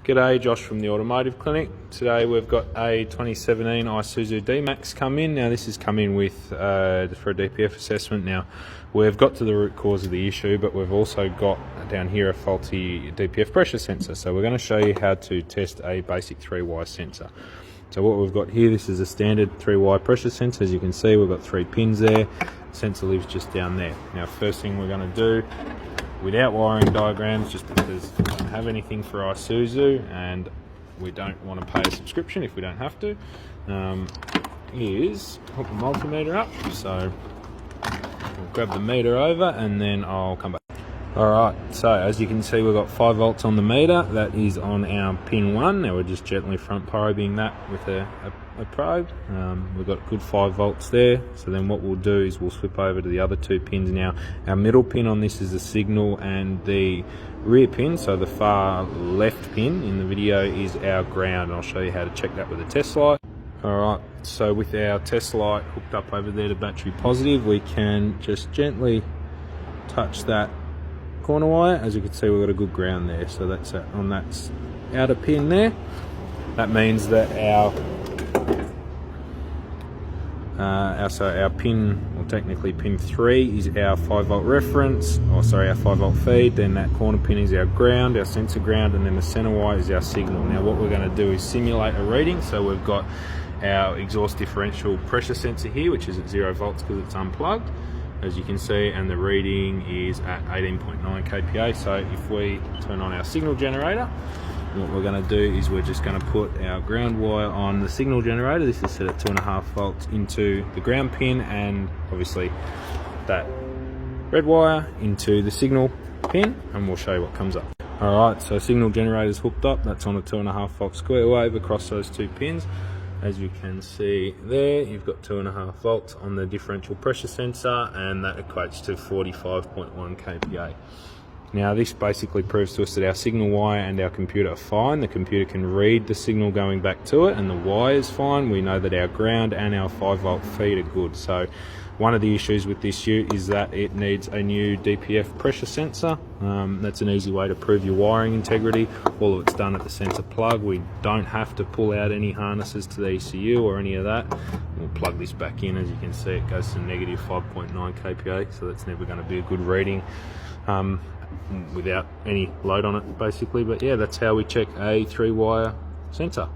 G'day, Josh from the Automotive Clinic. Today we've got a 2017 Isuzu D-Max come in. Now this has come in with for a DPF assessment. Now we've got to the root cause of the issue, but we've also got down here a faulty DPF pressure sensor. So we're going to show you how to test a basic 3-wire sensor. So what we've got here, this is a standard 3-wire pressure sensor. As you can see, we've got 3 pins there. The sensor lives just down there. Now first thing we're going to do, without wiring diagrams, just because we don't have anything for Isuzu and we don't want to pay a subscription if we don't have to, is hook the multimeter up. So we'll grab the meter over and then I'll come back. Alright, so as you can see, we've got 5 volts on the meter. That is on our pin 1. Now we're just gently front probing that with a probe. We've got good 5 volts there. So then what we'll do is we'll swip over to the other 2 pins now. Our middle pin on this is the signal, and the rear pin, so the far left pin in the video, is our ground. And I'll show you how to check that with a test light. Alright, so with our test light hooked up over there to battery positive, we can just gently touch that corner wire. As you can see, we've got a good ground there, so that's on that outer pin there. That means that our pin, or technically pin 3, is our 5 volt reference, or sorry, our 5 volt feed. Then that corner pin is our ground, our sensor ground, and then the center wire is our signal. Now what we're going to do is simulate a reading. So we've got our exhaust differential pressure sensor here, which is at 0 volts because it's unplugged, as you can see, and the reading is at 18.9 kPa. So if we turn on our signal generator, what we're going to do is we're just going to put our ground wire on the signal generator. This is set at 2.5 volts into the ground pin, and obviously that red wire into the signal pin, and we'll show you what comes up. Alright, so signal generator is hooked up. That's on a 2.5 volt square wave across those 2 pins. As you can see there, you've got 2.5 volts on the differential pressure sensor, and that equates to 45.1 kPa. Now this basically proves to us that our signal wire and our computer are fine. The computer can read the signal going back to it, and the wire is fine. We know that our ground and our 5 volt feed are good. So one of the issues with this ute is that it needs a new DPF pressure sensor. That's an easy way to prove your wiring integrity. All of it's done at the sensor plug. We don't have to pull out any harnesses to the ECU or any of that. We'll plug this back in. As you can see, it goes to negative 5.9 kPa, so that's never going to be a good reading without any load on it, basically. But yeah, that's how we check a 3-wire sensor.